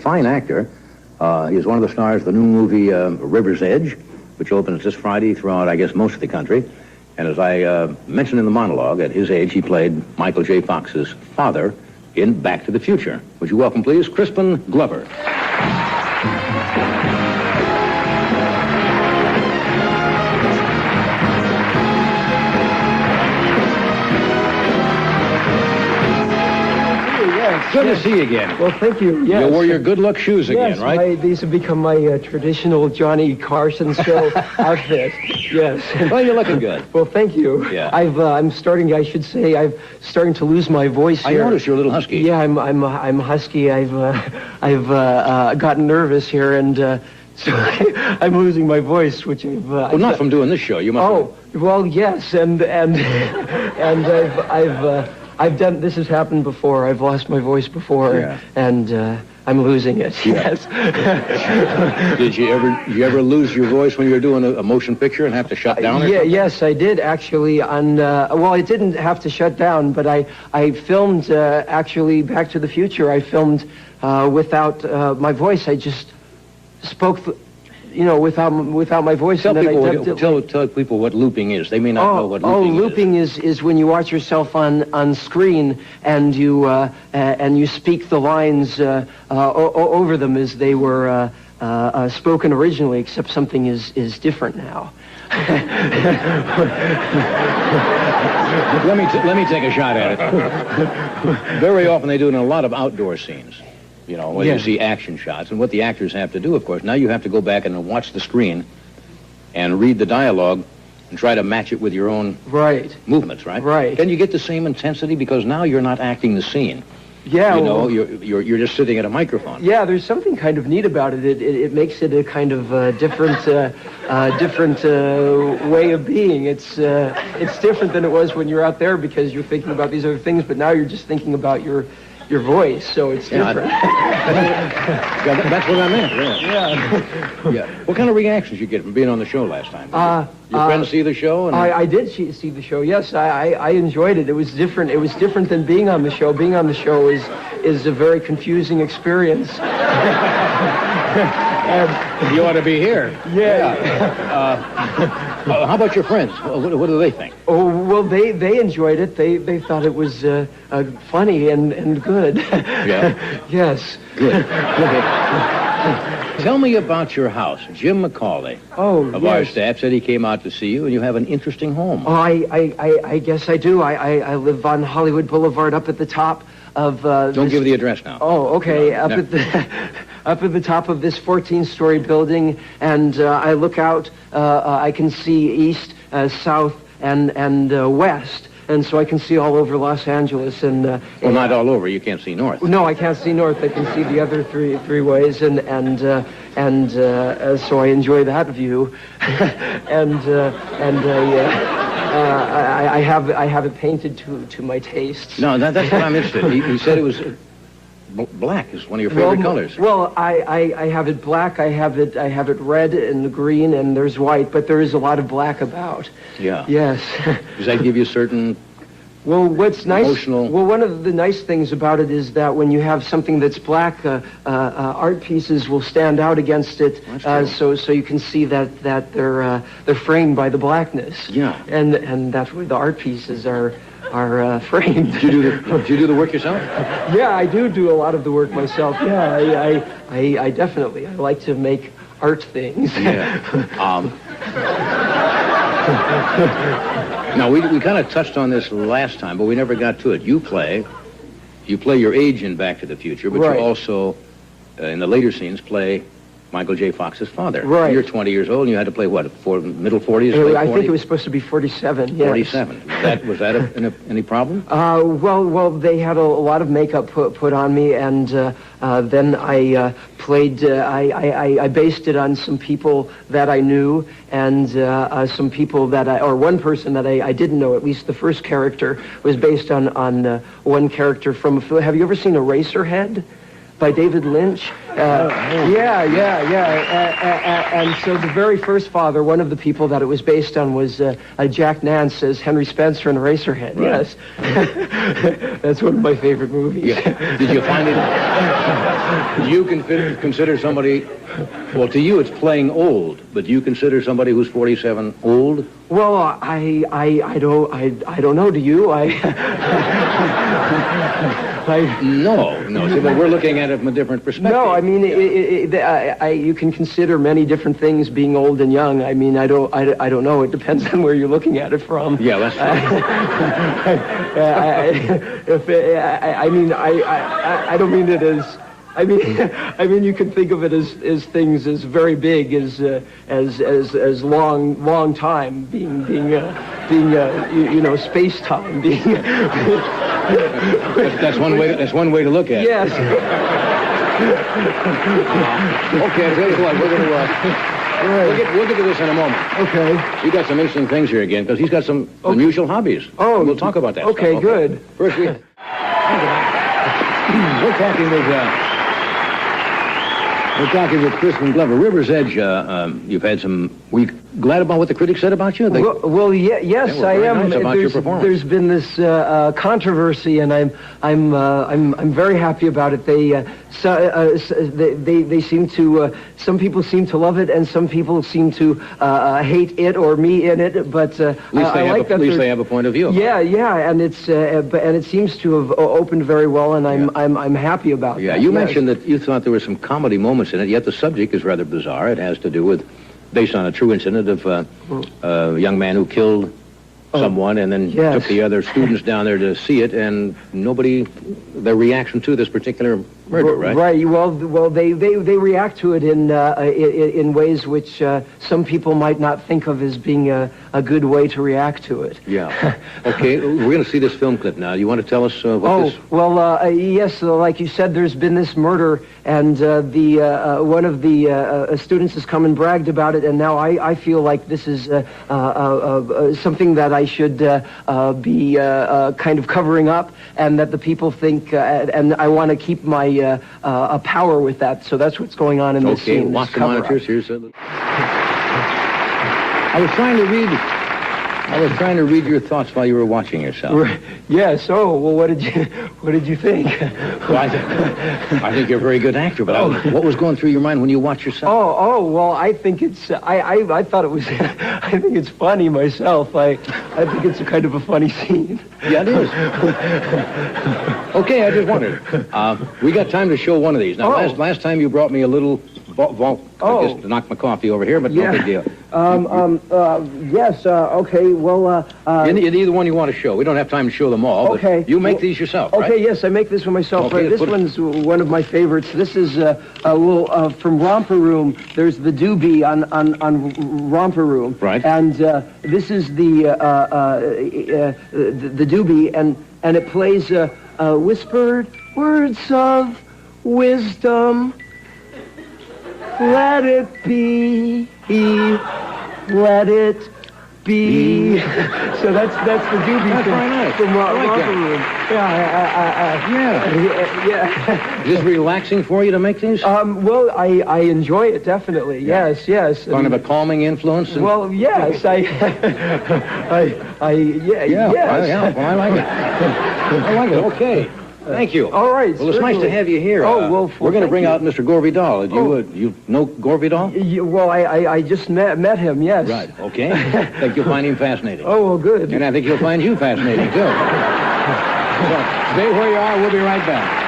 fine actor. He is one of the stars of the new movie River's Edge, which opens this Friday throughout, I guess, most of the country. And as I mentioned in the monologue, at his age, he played Michael J. Fox's father in Back to the Future. Would you welcome, please, Crispin Glover. Good to see you again. Well, thank you. Yes. You wore your good luck shoes again, yes, right? These have become my traditional Johnny Carson show outfit. Yes. Well, you're looking good. Well, thank you. Yeah. I'm starting. I should say I'm starting to lose my voice here. I noticed you're a little husky. Yeah, I'm husky. I've gotten nervous here, and so I'm losing my voice, which I've. Well, not from doing this show. You must. Oh, well, yes, and I've done. This has happened before. I've lost my voice before, yeah. And I'm losing it. Yeah. Yes. Did you ever lose your voice when you were doing a motion picture and have to shut down? Yeah. Yes, I did actually. Well, I didn't have to shut down, but I filmed actually Back to the Future. I filmed without my voice. I just spoke. Without my voice. Tell people what looping is. They may not know what looping is. Looping is when you watch yourself on screen and you speak the lines over them as they were spoken originally, except something is different now. Let me take a shot at it. Very often they do it in a lot of outdoor scenes. You know, where you see action shots. And what the actors have to do, of course, now you have to go back and watch the screen and read the dialogue and try to match it with your own movements, right? Right. Can you get the same intensity? Because now you're not acting the scene. Yeah. You know, you're just sitting at a microphone. Yeah, there's something kind of neat about it. It makes it a kind of different way of being. It's different than it was when you're out there because you're thinking about these other things, but now you're just thinking about your voice, so it's different. Yeah, that's what I meant. Yeah. What kind of reactions you get from being on the show last time? Your friends see the show? And I did see the show. Yes, I enjoyed it. It was different. It was different than being on the show. Being on the show is a very confusing experience. You ought to be here. Yeah. How about your friends? What do they think? Oh, well, they enjoyed it. They thought it was funny and good. Yeah? Yes. Good. Tell me about your house. Jim McCauley of our staff said he came out to see you, and you have an interesting home. Oh, I guess I do. I live on Hollywood Boulevard up at the top of... Don't give the address now. Oh, okay. Up at the top of this 14-story building, and I look out. I can see east, south, and west, and so I can see all over Los Angeles. And well, not all over. You can't see north. No, I can't see north. I can see the other three ways, and so I enjoy that view, I have it painted to my tastes. No, that's what I'm interested in. He said it was black is one of your favorite colors. Well, I have it black. I have it red and green, and there's white, but there is a lot of black about. Yeah. Yes. Does that give you a certain? Well, what's nice? Emotional. Well, one of the nice things about it is that when you have something that's black, art pieces will stand out against it. So you can see that they're framed by the blackness. Yeah. And that's where the art pieces are framed. Did you do the work yourself? Yeah, I do a lot of the work myself. Yeah, I definitely. I like to make art things. Yeah. Now, we kind of touched on this last time, but we never got to it. You play your age in Back to the Future, but you also, in the later scenes, play Michael J. Fox's father. Right. You're 20 years old, and you had to play, what, middle 40s? I think it was supposed to be 47, yes. 47. Was that any problem? Well, they had a lot of makeup put on me, and then I played, I based it on some people that I knew, and some people or one person that I didn't know. At least the first character was based on one character from a film. Have you ever seen Eraserhead? by David Lynch. And so the very first father, one of the people that it was based on, was Jack Nance as Henry Spencer in Eraserhead. Right. Yes, that's one of my favorite movies. Yeah. Did you find it? Do you consider somebody? Well, to you it's playing old, but do you consider somebody who's 47 old? Well, I don't know. Do you? No. See, but we're looking at it from a different perspective. No, I mean, you can consider many different things being old and young. I mean, I don't know. It depends on where you're looking at it from. Yeah, that's true. I don't mean it as. I mean, you can think of it as things as very big as long time being space time being. That's one way. That's one way to look at it. Yes. Okay, I'll tell you what. We'll get to this in a moment. Okay. You got some interesting things here again because he's got some unusual hobbies. Oh, we'll talk about that. Okay, stuff. Good. First, we're talking with Crispin Glover. River's Edge, you've had some... Were you glad about what the critics said about you? Yes, I am. Nice about your performance. There's been this controversy, and I'm very happy about it. They seem to... some people seem to love it, and some people seem to hate it or me in it. But at least they have a point of view. Yeah, and it seems to have opened very well, and I'm happy about that. Yeah, you mentioned that you thought there were some comedy moments in it, yet the subject is rather bizarre. It has to do with, based on a true incident of a young man who killed someone and then took the other students down there to see it, and their reaction to this particular murder, right? Right. Well, they react to it in ways which some people might not think of as being a good way to react to it. Yeah. Okay, we're going to see this film clip now. You want to tell us what this... Yes, like you said, there's been this murder, and one of the students has come and bragged about it, and now I feel like this is something that I should be kind of covering up, and that the people think, and I want to keep my power with that. So that's what's going on in this scene. Okay, watch the monitors. Here's I was trying to read your thoughts while you were watching yourself. Yes. Oh, well, what did you think? Well, I think you're a very good actor, but what was going through your mind when you watched yourself? Well, I think it's I thought it was I think it's funny myself. I think it's a kind of a funny scene. Yeah, it is. Okay, I just wondered. We got time to show one of these. Now, last time you brought me a little just to knock my coffee over here, but no big deal. Yes. Okay. Well. Either one you want to show. We don't have time to show them all. Okay. But you make these yourself, right? Okay. Yes, I make this one myself. Okay, this one's one of my favorites. This is from Romper Room. There's the doobie on Romper Room. Right. And this is the doobie, and it plays whispered words of wisdom. Let it be, let it be. So that's the doobie from Romper Room. Yeah. Is this relaxing for you to make these? Well, I enjoy it definitely. Yeah. Yes. Kind of a calming influence. Well, yes. Yes. Well, I like it. I like it. Okay. Thank you. All right. Well, it's nice to have you here. We're going to bring out Mr. Gore Vidal. You know Gore Vidal? Well, I just met him, yes. Right, okay. I think you'll find him fascinating. Oh, well, good. And I think you'll find you fascinating, too. So, stay where you are. We'll be right back.